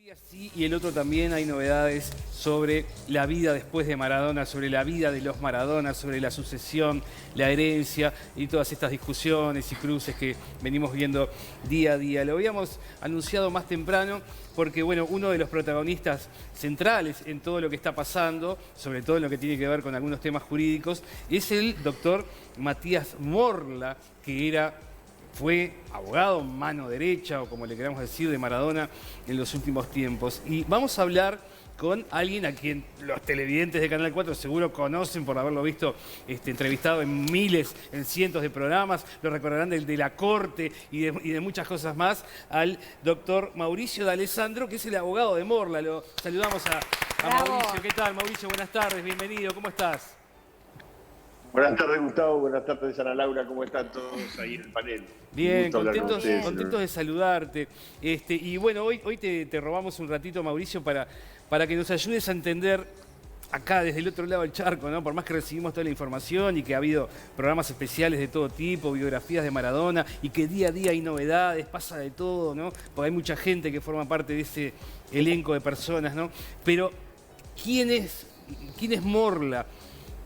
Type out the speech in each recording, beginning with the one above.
día sí y el otro también hay novedades sobre la vida después de Maradona, sobre la vida de los Maradona, sobre la sucesión, la herencia y todas estas discusiones y cruces que venimos viendo día a día. Lo habíamos anunciado más temprano porque, bueno, uno de los protagonistas centrales en todo lo que está pasando, sobre todo en lo que tiene que ver con algunos temas jurídicos, es el doctor Matías Morla, que fue abogado, mano derecha, o como le queramos decir, de Maradona en los últimos tiempos. Y vamos a hablar con alguien a quien los televidentes de Canal 4 seguro conocen por haberlo visto entrevistado en miles, en cientos de programas, lo recordarán de la corte y de muchas cosas más, al doctor Mauricio D'Alessandro, que es el abogado de Morla. Lo saludamos a Mauricio. ¿Qué tal, Mauricio? Buenas tardes, bienvenido, ¿cómo estás? Buenas tardes, Gustavo. Buenas tardes, Ana Laura. ¿Cómo están todos ahí en el panel? Bien, contentos de saludarte. Y bueno, hoy te robamos un ratito, Mauricio, para que nos ayudes a entender acá, desde el otro lado del charco, ¿no? Por más que recibimos toda la información y que ha habido programas especiales de todo tipo, biografías de Maradona, y que día a día hay novedades, pasa de todo, ¿no? Porque hay mucha gente que forma parte de ese elenco de personas, ¿no? Pero, ¿quién es Morla?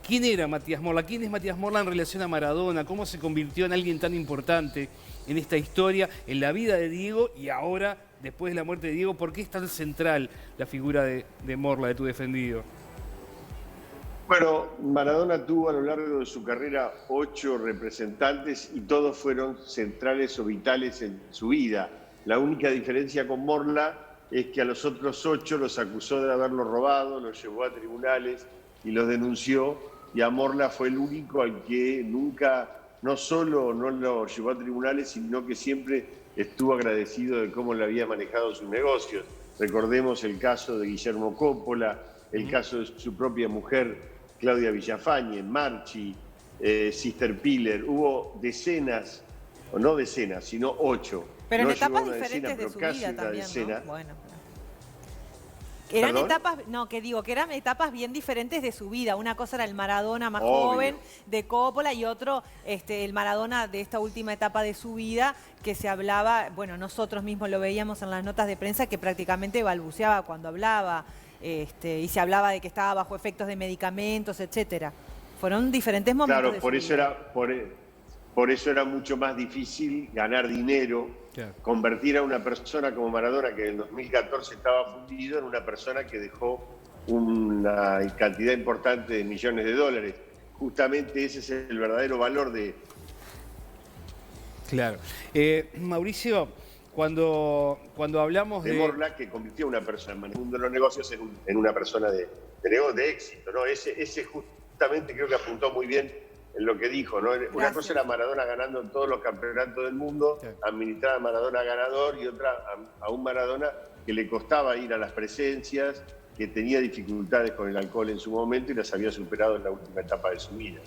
¿Quién era Matías Morla? ¿Quién es Matías Morla en relación a Maradona? ¿Cómo se convirtió en alguien tan importante en esta historia, en la vida de Diego y ahora, después de la muerte de Diego? ¿Por qué es tan central la figura de Morla, de tu defendido? Bueno, Maradona tuvo a lo largo de su carrera 8 representantes y todos fueron centrales o vitales en su vida. La única diferencia con Morla es que a los otros 8 los acusó de haberlo robado, los llevó a tribunales y los denunció. Y a Morla fue el único al que nunca, no solo no lo llevó a tribunales, sino que siempre estuvo agradecido de cómo le había manejado sus negocios. Recordemos el caso de Guillermo Coppola, el caso de su propia mujer, Claudia Villafañe, Marchi, Sister Piller. Hubo decenas, o no decenas, sino 8. Pero no en etapas decena, diferentes de su vida también, decena. ¿no? Bueno. Eran ¿Perdón? etapas, no, que digo, que eran etapas bien diferentes de su vida. Una cosa era el Maradona más Obvio. joven de Coppola y otro el Maradona de esta última etapa de su vida, que se hablaba, bueno, nosotros mismos lo veíamos en las notas de prensa, que prácticamente balbuceaba cuando hablaba, y se hablaba de que estaba bajo efectos de medicamentos, etcétera. Fueron diferentes momentos. Claro, de por su eso vida. por eso era mucho más difícil ganar dinero, Claro. convertir a una persona como Maradona, que en el 2014 estaba fundido, en una persona que dejó una cantidad importante de millones de dólares. Justamente ese es el verdadero valor de... Claro. Mauricio, cuando hablamos de Morla, que convirtió a una persona en el mundo de los negocios en una persona de éxito, ¿no? Ese justamente creo que apuntó muy bien en lo que dijo, ¿no? Una cosa era Maradona ganando en todos los campeonatos del mundo, Claro. administrar a Maradona ganador, y otra a un Maradona que le costaba ir a las presencias, que tenía dificultades con el alcohol en su momento y las había superado en la última etapa de su vida.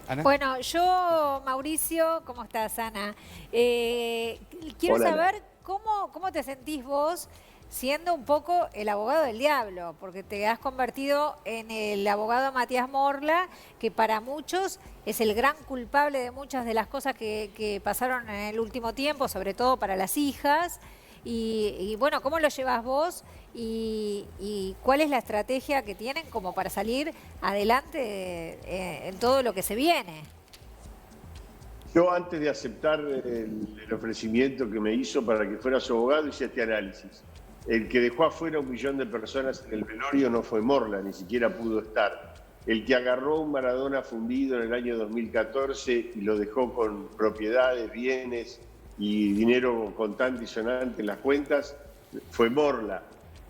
¿Ana? Bueno, yo, Mauricio, ¿cómo estás, Ana? Quiero Hola, saber cómo te sentís vos siendo un poco el abogado del diablo, porque te has convertido en el abogado Matías Morla, que para muchos es el gran culpable de muchas de las cosas que pasaron en el último tiempo, sobre todo para las hijas. Y bueno, ¿cómo lo llevas vos? Y ¿cuál es la estrategia que tienen como para salir adelante en todo lo que se viene? Yo, antes de aceptar el ofrecimiento que me hizo para que fuera su abogado, hice este análisis. El que dejó afuera 1 millón de personas en el velorio no fue Morla, ni siquiera pudo estar. El que agarró un Maradona fundido en el año 2014 y lo dejó con propiedades, bienes y dinero contante y sonante en las cuentas fue Morla.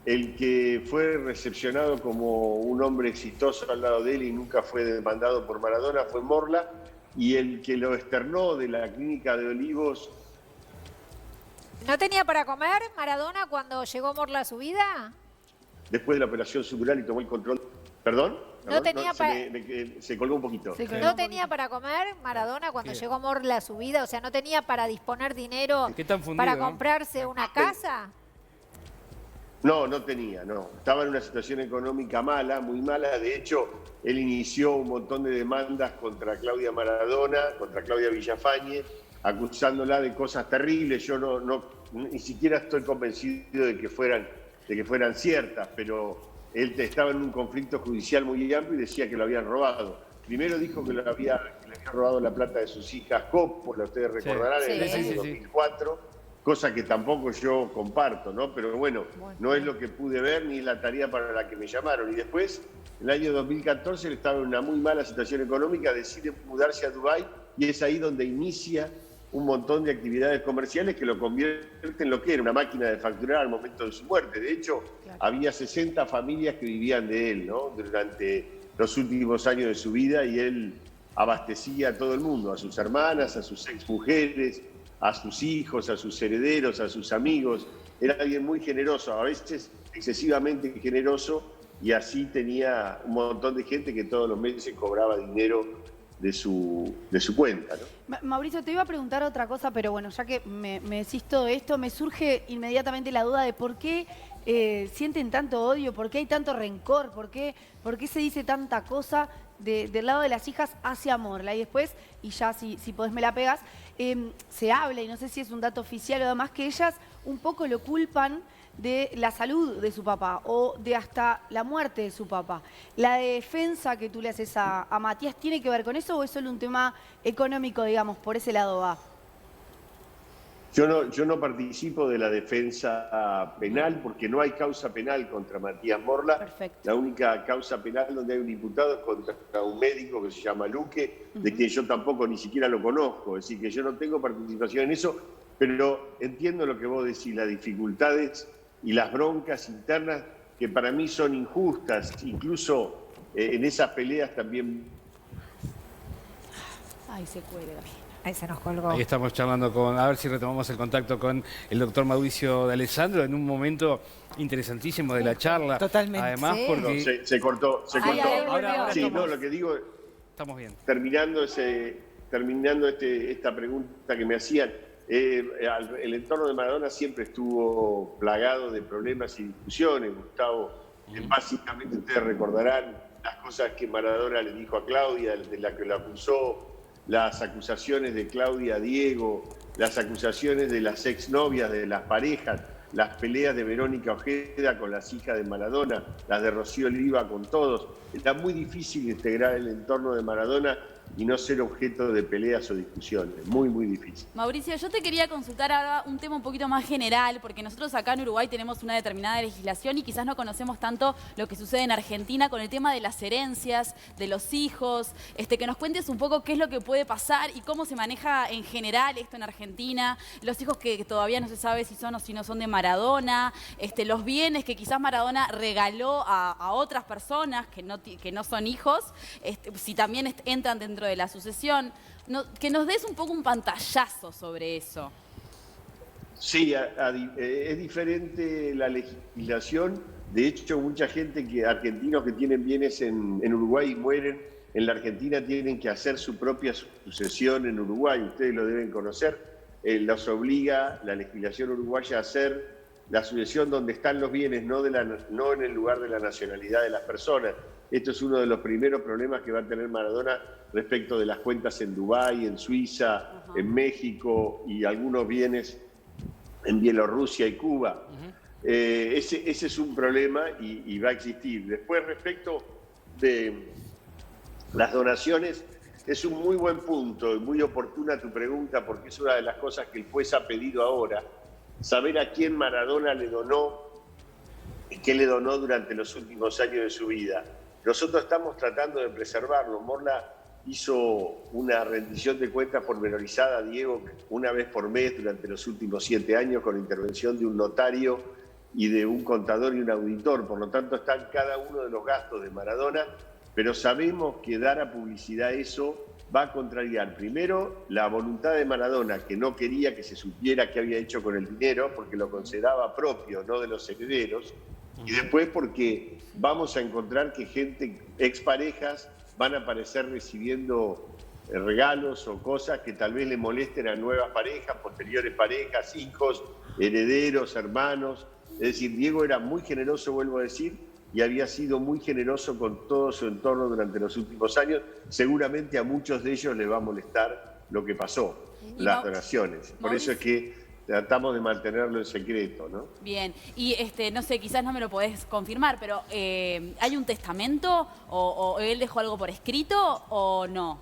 El que fue recepcionado como un hombre exitoso al lado de él y nunca fue demandado por Maradona fue Morla. Y el que lo externó de la clínica de Olivos... ¿No tenía para comer Maradona cuando llegó Morla a su vida? después de la operación subdural y tomó el control. ¿Perdón? No tenía se colgó un poquito. ¿No tenía para comer Maradona cuando llegó Morla a su vida? O sea, ¿no tenía para disponer dinero para comprarse una casa? No, no tenía, no. Estaba en una situación económica mala, muy mala. De hecho, él inició un montón de demandas contra Claudia Maradona, contra Claudia Villafañe, acusándola de cosas terribles. Yo no ni siquiera estoy convencido de que fueran ciertas, pero él estaba en un conflicto judicial muy amplio y decía que lo habían robado. Primero dijo que le había robado la plata de sus hijas Coppola, ustedes recordarán, en el año 2004, cosa que tampoco yo comparto, ¿no? Pero bueno, no es lo que pude ver ni es la tarea para la que me llamaron. Y después, en el año 2014, él estaba en una muy mala situación económica, decide mudarse a Dubái y es ahí donde inicia un montón de actividades comerciales que lo convierten en lo que era una máquina de facturar al momento de su muerte. De hecho, había 60 familias que vivían de él, ¿no? Durante los últimos años de su vida, y él abastecía a todo el mundo, a sus hermanas, a sus exmujeres, a sus hijos, a sus herederos, a sus amigos. Era alguien muy generoso, a veces excesivamente generoso, y así tenía un montón de gente que todos los meses cobraba dinero de su cuenta, ¿no? Mauricio, te iba a preguntar otra cosa, pero bueno, ya que me decís todo esto, me surge inmediatamente la duda de por qué sienten tanto odio, por qué hay tanto rencor, por qué se dice tanta cosa del lado de las hijas hacia Morla. Y después, y ya si podés me la pegas, se habla, y no sé si es un dato oficial o demás, que ellas un poco lo culpan de la salud de su papá o de hasta la muerte de su papá. ¿La defensa que tú le haces a Matías tiene que ver con eso o es solo un tema económico, digamos, por ese lado va? Yo no participo de la defensa penal porque no hay causa penal contra Matías Morla. Perfecto. La única causa penal donde hay un imputado es contra un médico que se llama Luque, de quien yo tampoco ni siquiera lo conozco. Es decir, que yo no tengo participación en eso, pero entiendo lo que vos decís, las dificultades y las broncas internas que para mí son injustas. Incluso en esas peleas también... Ay, se cuelga. Ahí se nos colgó. Ahí estamos charlando a ver si retomamos el contacto con el doctor Mauricio de Alessandro en un momento interesantísimo de la charla. Totalmente. Además, Sí. porque... No, se cortó. Ahora Sí, estamos- no, lo que digo, estamos bien. terminando esta pregunta que me hacían, el entorno de Maradona siempre estuvo plagado de problemas y discusiones, Gustavo. Básicamente ustedes recordarán las cosas que Maradona le dijo a Claudia, de la que lo acusó, las acusaciones de Claudia a Diego, las acusaciones de las exnovias de las parejas, las peleas de Verónica Ojeda con las hijas de Maradona, las de Rocío Oliva con todos. Era muy difícil integrar el entorno de Maradona y no ser objeto de peleas o discusiones. Muy, muy difícil. Mauricio, yo te quería consultar ahora un tema un poquito más general, porque nosotros acá en Uruguay tenemos una determinada legislación y quizás no conocemos tanto lo que sucede en Argentina con el tema de las herencias, de los hijos, que nos cuentes un poco qué es lo que puede pasar y cómo se maneja en general esto en Argentina, los hijos que todavía no se sabe si son o si no son de Maradona, los bienes que quizás Maradona regaló a otras personas que no son hijos, si también entran dentro de la sucesión. Que nos des un poco un pantallazo sobre eso. Sí, es diferente la legislación. De hecho, mucha gente, argentinos que tienen bienes en Uruguay y mueren en la Argentina, tienen que hacer su propia sucesión en Uruguay. Ustedes lo deben conocer. Los obliga la legislación uruguaya a hacer la sucesión donde están los bienes, no en el lugar de la nacionalidad de las personas. Esto es uno de los primeros problemas que va a tener Maradona respecto de las cuentas en Dubái, en Suiza, en México y algunos bienes en Bielorrusia y Cuba. Ese es un problema y va a existir. Después, respecto de las donaciones, es un muy buen punto y muy oportuna tu pregunta, porque es una de las cosas que el juez ha pedido ahora, saber a quién Maradona le donó y qué le donó durante los últimos años de su vida. Nosotros estamos tratando de preservarlo. Morla hizo una rendición de cuentas pormenorizada a Diego una vez por mes durante los últimos 7 años con intervención de un notario y de un contador y un auditor. Por lo tanto, están cada uno de los gastos de Maradona, pero sabemos que dar a publicidad eso va a contrariar, primero, la voluntad de Maradona, que no quería que se supiera qué había hecho con el dinero, porque lo consideraba propio, no de los herederos, y después porque vamos a encontrar que exparejas van a aparecer recibiendo regalos o cosas que tal vez le molesten a nuevas parejas, posteriores parejas, hijos, herederos, hermanos. Es decir, Diego era muy generoso, vuelvo a decir, y había sido muy generoso con todo su entorno durante los últimos años. Seguramente a muchos de ellos les va a molestar lo que pasó, las donaciones. Por eso es que tratamos de mantenerlo en secreto, ¿no? Bien, y no sé, quizás no me lo podés confirmar, pero ¿hay un testamento o él dejó algo por escrito o no?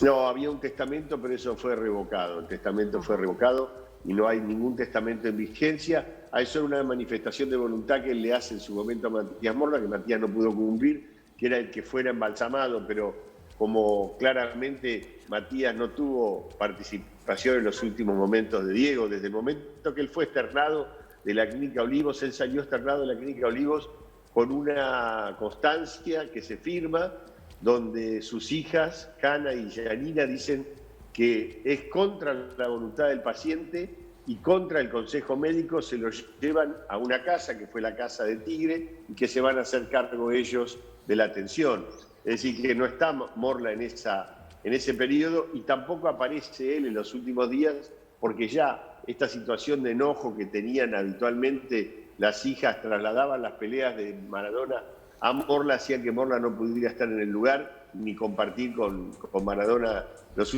No, había un testamento, pero eso fue revocado. El testamento fue revocado y no hay ningún testamento en vigencia. Hay solo una manifestación de voluntad que él le hace en su momento a Matías Morla, que Matías no pudo cumplir, que era el que fuera embalsamado, pero como claramente Matías no tuvo participación en los últimos momentos de Diego, desde el momento que él fue externado de la Clínica Olivos, él salió externado de la Clínica Olivos con una constancia que se firma, donde sus hijas, Hanna y Yanina, dicen que es contra la voluntad del paciente y contra el consejo médico, se los llevan a una casa, que fue la casa de Tigre, y que se van a hacer cargo ellos de la atención. Es decir, que no está Morla en ese periodo y tampoco aparece él en los últimos días, porque ya esta situación de enojo que tenían habitualmente las hijas trasladaban las peleas de Maradona a Morla, hacían que Morla no pudiera estar en el lugar ni compartir con Maradona los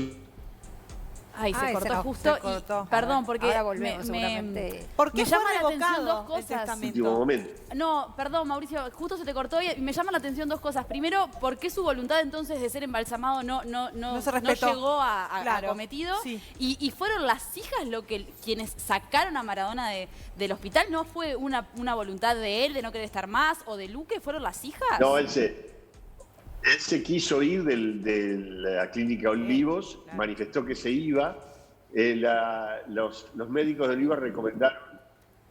Ay, se cortó se justo. se cortó. Perdón, porque Ahora volvemos, seguramente. ¿Por qué me fue llama la atención revocado dos el cosas. testamento? últimos momentos. No, perdón, Mauricio, justo se te cortó y me llaman la atención dos cosas. Primero, ¿por qué su voluntad entonces de ser embalsamado no se respetó. llegó a Claro, cometido? sí. Y fueron las hijas quienes sacaron a Maradona del hospital. ¿No fue una voluntad de él de no querer estar más o de Luque? ¿Fueron las hijas? No, él se quiso ir de la Clínica Olivos, claro. manifestó que se iba. Los médicos de Olivos recomendaron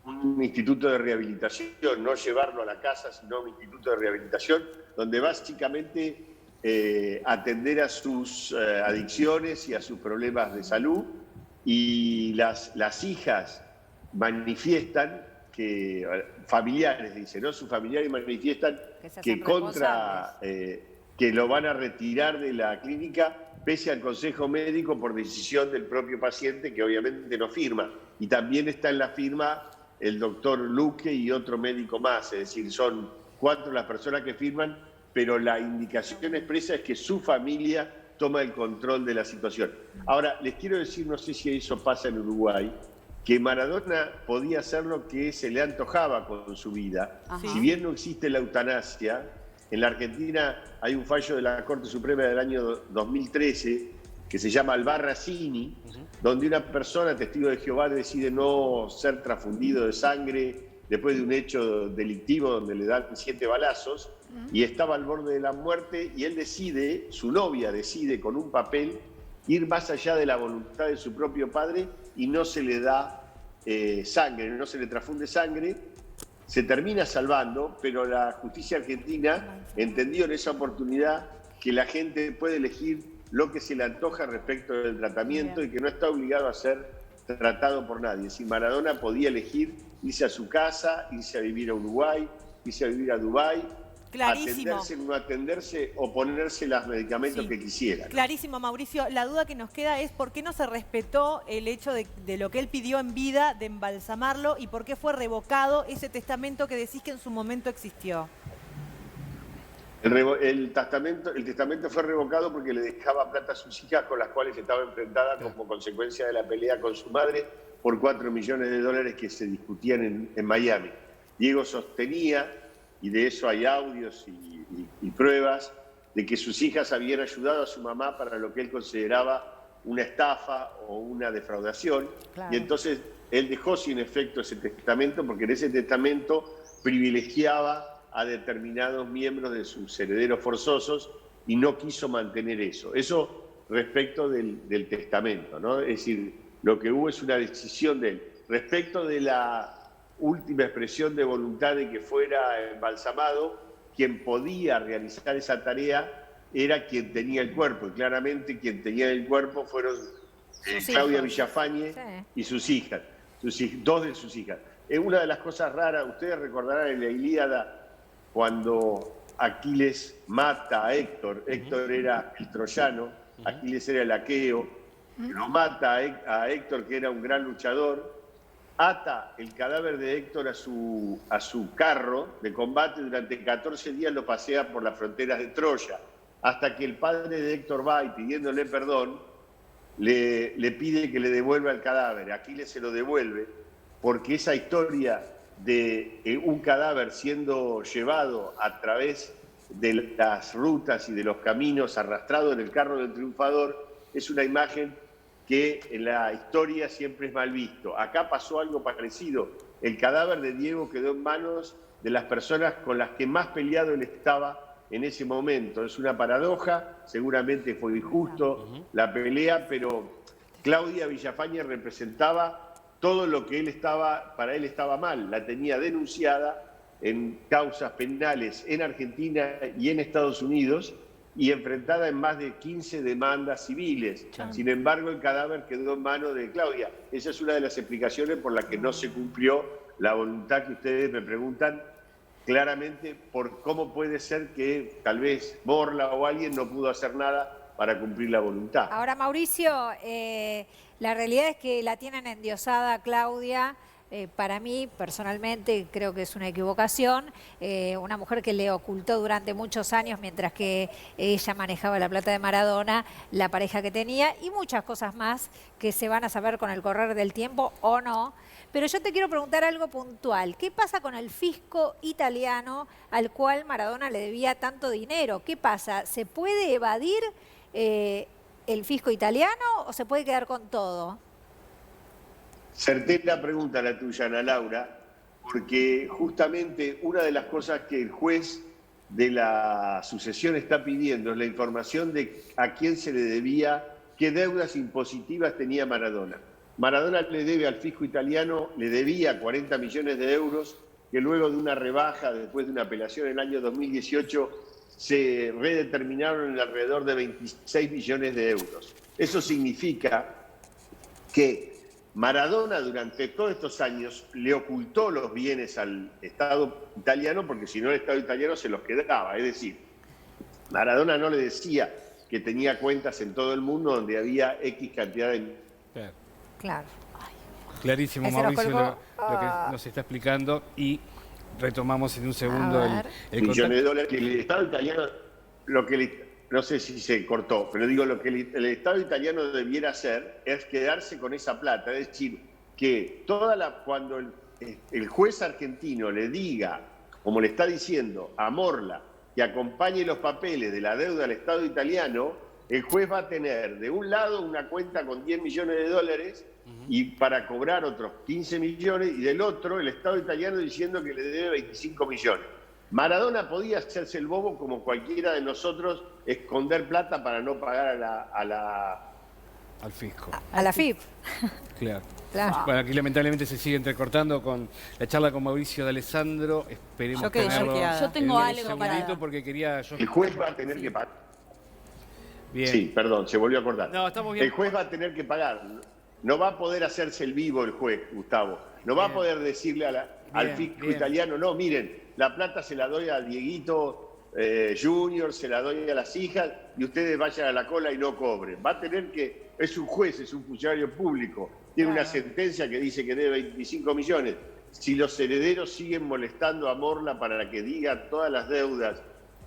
un instituto de rehabilitación, no llevarlo a la casa, sino un instituto de rehabilitación, donde básicamente atender a sus adicciones y a sus problemas de salud. Y las hijas manifiestan que, familiares, dicen, ¿no? Sus familiares manifiestan Que se que hacen que lo van a retirar de la clínica pese al consejo médico por decisión del propio paciente, que obviamente no firma. Y también está en la firma el doctor Luque y otro médico más, es decir, son 4 las personas que firman, pero la indicación expresa es que su familia toma el control de la situación. Ahora, les quiero decir, no sé si eso pasa en Uruguay, que Maradona podía hacer lo que se le antojaba con su vida. Ajá. Si bien no existe la eutanasia, en la Argentina hay un fallo de la Corte Suprema del año 2013 que se llama Albarracini, donde una persona, testigo de Jehová, decide no ser transfundido de sangre después de un hecho delictivo donde le dan 7 balazos y estaba al borde de la muerte, y él decide, su novia decide con un papel ir más allá de la voluntad de su propio padre y no se le da sangre, no se le transfunde sangre. Se termina salvando, pero la justicia argentina entendió en esa oportunidad que la gente puede elegir lo que se le antoja respecto del tratamiento y que no está obligado a ser tratado por nadie. Si Maradona podía elegir irse a su casa, irse a vivir a Uruguay, irse a vivir a Dubái, Clarísimo. atenderse, no atenderse o ponerse los medicamentos Sí. que quisiera. Clarísimo, Mauricio. La duda que nos queda es por qué no se respetó el hecho de lo que él pidió en vida, de embalsamarlo, y por qué fue revocado ese testamento que decís que en su momento existió. El testamento fue revocado porque le dejaba plata a sus hijas, con las cuales estaba enfrentada como consecuencia de la pelea con su madre por $4 millones que se discutían en Miami. Diego sostenía, y de eso hay audios y pruebas, de que sus hijas habían ayudado a su mamá para lo que él consideraba una estafa o una defraudación. Claro. Y entonces él dejó sin efecto ese testamento, porque en ese testamento privilegiaba a determinados miembros de sus herederos forzosos y no quiso mantener eso. Eso respecto del testamento, ¿no? Es decir, lo que hubo es una decisión de él. Respecto de la última expresión de voluntad de que fuera embalsamado, quien podía realizar esa tarea era quien tenía el cuerpo, y claramente quien tenía el cuerpo fueron Claudia hijos. Villafañe Sí. y sus hijas, 2 de sus hijas. Es una de las cosas raras, ustedes recordarán en la Ilíada, cuando Aquiles mata a Héctor. Héctor era el troyano, Aquiles era el aqueo, lo mata a Héctor, que era un gran luchador, ata el cadáver de Héctor a su carro de combate, durante 14 días lo pasea por las fronteras de Troya, hasta que el padre de Héctor va y pidiéndole perdón, le pide que le devuelva el cadáver. Aquiles se lo devuelve porque esa historia de un cadáver siendo llevado a través de las rutas y de los caminos, arrastrado en el carro del triunfador, es una imagen que en la historia siempre es mal visto. Acá pasó algo parecido. El cadáver de Diego quedó en manos de las personas con las que más peleado él estaba en ese momento. Es una paradoja, seguramente fue injusto la pelea, pero Claudia Villafañe representaba todo lo que para él estaba mal. La tenía denunciada en causas penales en Argentina y en Estados Unidos y enfrentada en más de 15 demandas civiles. Sin embargo, el cadáver quedó en manos de Claudia. Esa es una de las explicaciones por las que no se cumplió la voluntad que ustedes me preguntan claramente por cómo puede ser que tal vez Morla o alguien no pudo hacer nada para cumplir la voluntad. Ahora, Mauricio, la realidad es que la tienen endiosada a Claudia. Para mí, personalmente, creo que es una equivocación. Una mujer que le ocultó durante muchos años, mientras que ella manejaba la plata de Maradona, la pareja que tenía y muchas cosas más que se van a saber con el correr del tiempo o no. Pero yo te quiero preguntar algo puntual. ¿Qué pasa con el fisco italiano al cual Maradona le debía tanto dinero? ¿Qué pasa? ¿Se puede evadir el fisco italiano o se puede quedar con todo? Certera pregunta la tuya, Ana Laura, porque justamente una de las cosas que el juez de la sucesión está pidiendo es la información de a quién se le debía, qué deudas impositivas tenía Maradona. Maradona le debe al fisco italiano, le debía 40 millones de euros, que luego de una rebaja, después de una apelación en el año 2018, se redeterminaron en alrededor de 26 millones de euros. Eso significa que Maradona durante todos estos años le ocultó los bienes al Estado italiano porque si no el Estado italiano se los quedaba. Es decir, Maradona no le decía que tenía cuentas en todo el mundo donde había X cantidad de... Claro. Clarísimo, Ahí se nos Mauricio, colgó. lo que nos está explicando y retomamos en un segundo el millones de contacto. dólares que el Estado italiano, no sé si se cortó, pero digo, lo que el Estado italiano debiera hacer es quedarse con esa plata, es decir, que cuando el juez argentino le diga, como le está diciendo a Morla, que acompañe los papeles de la deuda al Estado italiano, el juez va a tener de un lado una cuenta con 10 millones de dólares y para cobrar otros 15 millones, y del otro el Estado italiano diciendo que le debe 25 millones. Maradona podía hacerse el bobo como cualquiera de nosotros, esconder plata para no pagar Al fisco. A la FIP. Claro. Claro. Bueno, aquí lamentablemente se sigue entrecortando con la charla con Mauricio de Alessandro. Esperemos Yo quedé tenerlo. choqueada. Yo tengo en un algo segundito para- porque quería yo. El juez va a tener que pagar. Bien. Sí, perdón, se volvió a acordar. No, estamos bien. El juez va a tener que pagar. No va a poder hacerse el vivo el juez, Gustavo. No va a Bien. poder decirle al fisco bien. italiano, no, miren, la plata se la doy a Dieguito Junior, se la doy a las hijas y ustedes vayan a la cola y no cobren. Va a tener que, es un juez, es un funcionario público, tiene una sentencia que dice que debe 25 millones. Si los herederos siguen molestando a Morla para que diga todas las deudas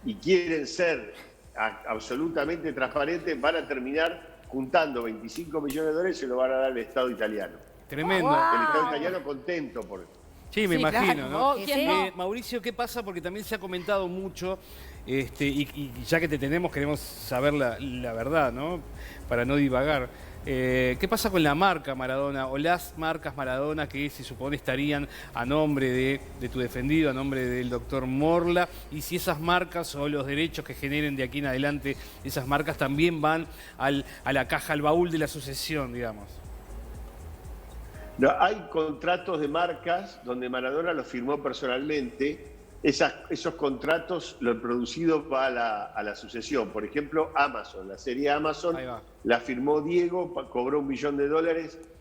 y quieren ser absolutamente transparentes, van a terminar juntando 25 millones de dólares y se lo van a dar al Estado italiano. Tremendo. El Estado italiano contento por... Sí, me Sí, imagino, claro. ¿no? ¿Quién no? Mauricio, ¿qué pasa? Porque también se ha comentado mucho, y ya que te tenemos, queremos saber la verdad, ¿no? Para no divagar. ¿Qué pasa con la marca Maradona o las marcas Maradona que se supone estarían a nombre de tu defendido, a nombre del doctor Morla? Y si esas marcas o los derechos que generen de aquí en adelante esas marcas también van a la caja, al baúl de la sucesión, digamos. No, hay contratos de marcas donde Maradona los firmó personalmente. Esos contratos, lo producido va a la sucesión. Por ejemplo, Amazon, la serie Amazon, Ahí va. la firmó Diego, cobró $1 millón,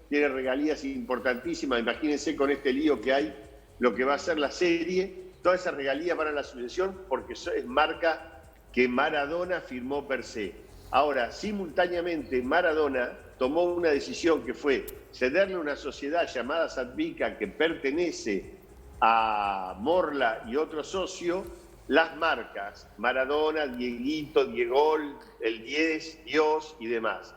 tiene regalías importantísimas. Imagínense con este lío que hay, lo que va a ser la serie. Todas esas regalías van a la sucesión porque es marca que Maradona firmó per se. Ahora, simultáneamente, Maradona tomó una decisión que fue cederle a una sociedad llamada Sadvica que pertenece a Morla y otro socio, las marcas Maradona, Dieguito, Diegol, el 10, Dios y demás.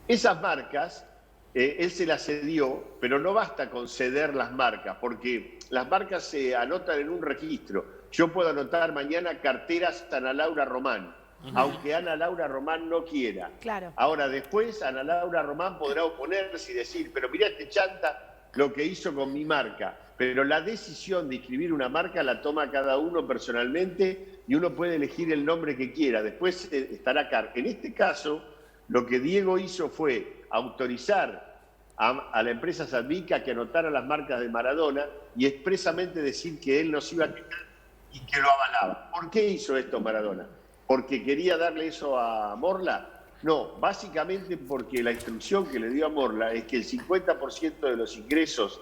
Esas marcas, él se las cedió, pero no basta con ceder las marcas, porque las marcas se anotan en un registro. Yo puedo anotar mañana carteras Ana Laura Román, aunque Ana Laura Román no quiera. Claro. Ahora, después Ana Laura Román podrá oponerse y decir, pero mirá este chanta lo que hizo con mi marca. Pero la decisión de inscribir una marca la toma cada uno personalmente y uno puede elegir el nombre que quiera. Después estará acá. En este caso, lo que Diego hizo fue autorizar a la empresa Sadvica que anotara las marcas de Maradona y expresamente decir que él nos iba a quejar y que lo avalaba. ¿Por qué hizo esto Maradona? ¿Porque quería darle eso a Morla? No, básicamente porque la instrucción que le dio a Morla es que el 50% de los ingresos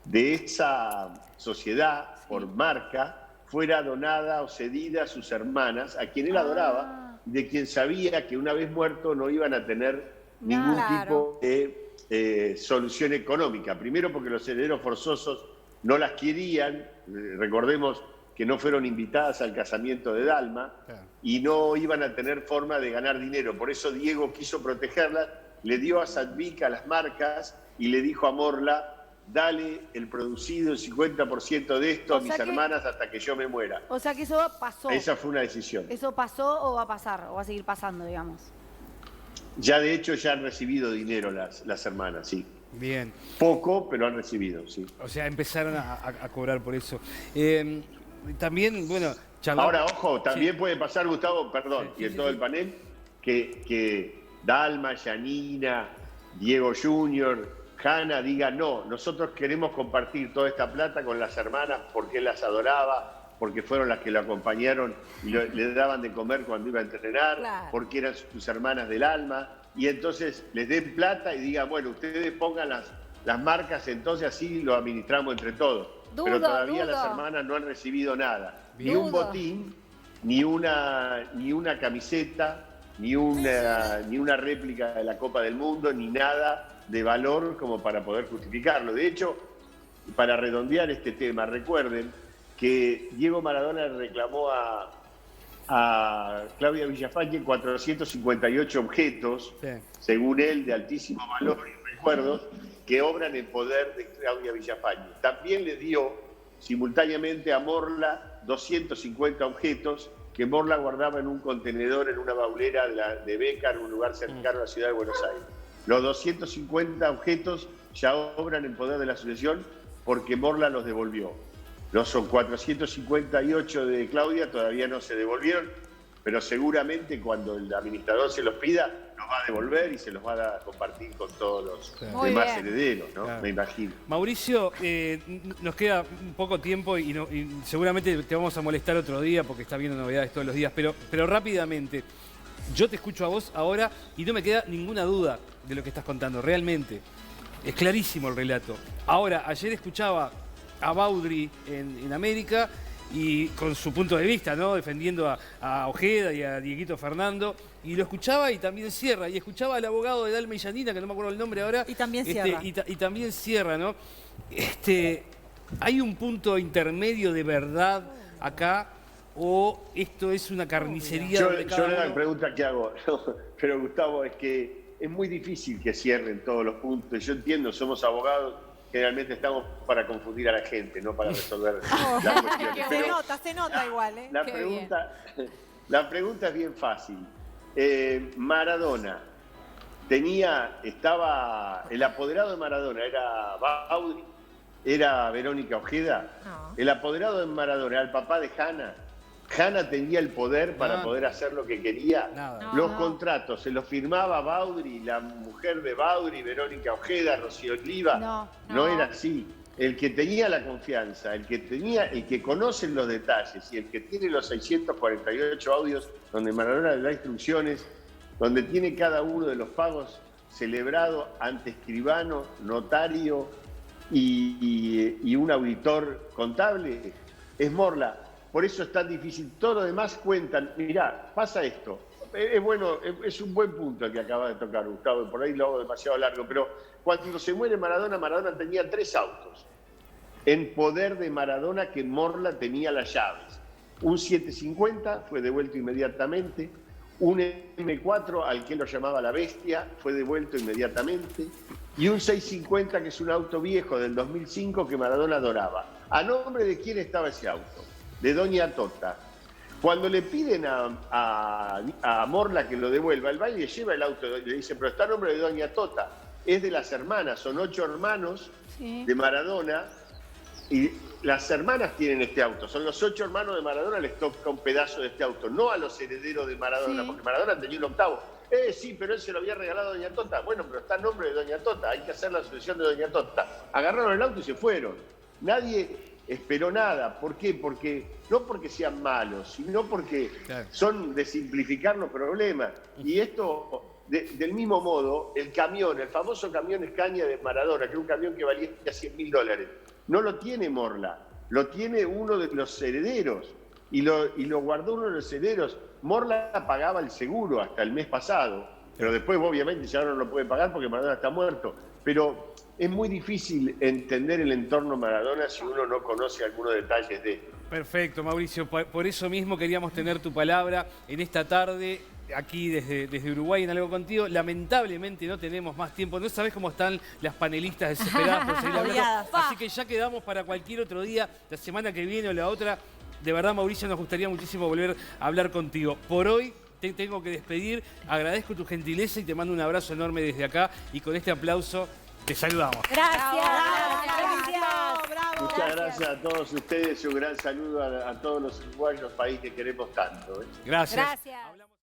de esa sociedad por marca fuera donada o cedida a sus hermanas, a quien él adoraba, de quien sabía que una vez muerto no iban a tener ningún tipo de solución económica. Primero porque los herederos forzosos no las querían, recordemos que no fueron invitadas al casamiento de Dalma, y no iban a tener forma de ganar dinero. Por eso Diego quiso protegerlas, le dio a Sadvica las marcas y le dijo a Morla, dale el producido, el 50% de esto a mis hermanas hasta que yo me muera. O sea que eso pasó. Esa fue una decisión. ¿Eso pasó o va a pasar? ¿O va a seguir pasando, digamos? Ya de hecho ya han recibido dinero las hermanas, sí. Bien. Poco, pero han recibido, sí. O sea, empezaron a cobrar por eso. También, bueno, charlamos. Ahora, ojo, también puede pasar, Gustavo, perdón, y en todo el panel, que Dalma, Yanina, Diego Junior, Hanna diga, no, nosotros queremos compartir toda esta plata con las hermanas porque él las adoraba, porque fueron las que lo acompañaron y le daban de comer cuando iba a entrenar, porque eran sus hermanas del alma, y entonces les den plata y digan, bueno, ustedes pongan las marcas, entonces así lo administramos entre todos. Pero todavía las hermanas no han recibido nada, ni un botín, ni una camiseta, ni una réplica de la Copa del Mundo, ni nada de valor como para poder justificarlo. De hecho, para redondear este tema, recuerden que Diego Maradona reclamó a Claudia Villafañe 458 objetos, según él, de altísimo valor y recuerdos, que obran en poder de Claudia Villafañe. También le dio simultáneamente a Morla 250 objetos que Morla guardaba en un contenedor, en una baulera de Beca, en un lugar cercano a la ciudad de Buenos Aires. Los 250 objetos ya obran en poder de la asociación porque Morla los devolvió. No son 458 de Claudia, todavía no se devolvieron, pero seguramente cuando el administrador se los pida, los va a devolver y se los va a compartir con todos los demás herederos, ¿no? Me imagino. Mauricio, nos queda un poco tiempo y seguramente te vamos a molestar otro día porque está viendo novedades todos los días, pero rápidamente, yo te escucho a vos ahora y no me queda ninguna duda de lo que estás contando, realmente. Es clarísimo el relato. Ahora, ayer escuchaba a Baudry en América y con su punto de vista, ¿no? Defendiendo a Ojeda y a Dieguito Fernando, y lo escuchaba y también cierra, y escuchaba al abogado de Dalma y Yanina, que no me acuerdo el nombre ahora. Y también cierra. Y también cierra, ¿no? ¿Hay un punto intermedio de verdad acá o esto es una carnicería? Yo la pregunta que hago, pero Gustavo, es que es muy difícil que cierren todos los puntos. Yo entiendo, somos abogados, generalmente estamos para confundir a la gente, no para resolver las cuestiones. Se nota igual, ¿eh? La pregunta es bien fácil. Maradona estaba, el apoderado de Maradona era Baudry, era Verónica Ojeda. No. El apoderado de Maradona era el papá de Hanna. Hanna tenía el poder para poder hacer lo que quería. Los contratos se los firmaba Baudry, la mujer de Baudry, Verónica Ojeda, Rocío Oliva. No era así. El que tenía la confianza, el que conoce los detalles y el que tiene los 648 audios donde Maradona le da instrucciones, donde tiene cada uno de los pagos celebrado ante escribano, notario y un auditor contable, es Morla. Por eso es tan difícil. Todo lo demás cuentan. Mirá, pasa esto. Es bueno, es un buen punto el que acaba de tocar, Gustavo. Por ahí lo hago demasiado largo. Pero cuando se muere Maradona, Maradona tenía 3 autos en poder de Maradona que Morla tenía las llaves. Un 750 fue devuelto inmediatamente. Un M4 al que lo llamaba la bestia, fue devuelto inmediatamente. Y un 650, que es un auto viejo del 2005 que Maradona adoraba. ¿A nombre de quién estaba ese auto? De Doña Tota. Cuando le piden a Morla que lo devuelva, el baile lleva el auto, le dicen, pero está a nombre de Doña Tota. Es de las hermanas, son 8 hermanos de Maradona. Y las hermanas tienen este auto, son los 8 hermanos de Maradona, les toca un pedazo de este auto, no a los herederos de Maradona, porque Maradona tenía un octavo. Sí, pero él se lo había regalado a Doña Tota. Bueno, pero está a nombre de Doña Tota, hay que hacer la sucesión de Doña Tota. Agarraron el auto y se fueron. Nadie esperó nada. ¿Por qué? No porque sean malos, sino porque son de simplificar los problemas. Y esto... del mismo modo, el camión, el famoso camión Escaña de Maradona, que era un camión que valía $100.000, no lo tiene Morla, lo tiene uno de los herederos y lo guardó uno de los herederos. Morla pagaba el seguro hasta el mes pasado, pero después obviamente ya no lo puede pagar porque Maradona está muerto. Pero es muy difícil entender el entorno Maradona si uno no conoce algunos detalles de esto. Perfecto, Mauricio. Por eso mismo queríamos tener tu palabra en esta tarde, aquí desde Uruguay, en Algo Contigo. Lamentablemente no tenemos más tiempo. No sabés cómo están las panelistas desesperadas por seguir hablando. Así que ya quedamos para cualquier otro día, la semana que viene o la otra. De verdad, Mauricio, nos gustaría muchísimo volver a hablar contigo. Por hoy te tengo que despedir. Agradezco tu gentileza y te mando un abrazo enorme desde acá. Y con este aplauso te saludamos. Gracias. Muchas gracias a todos ustedes y un gran saludo a todos los uruguayos, país que queremos tanto. Gracias. Gracias.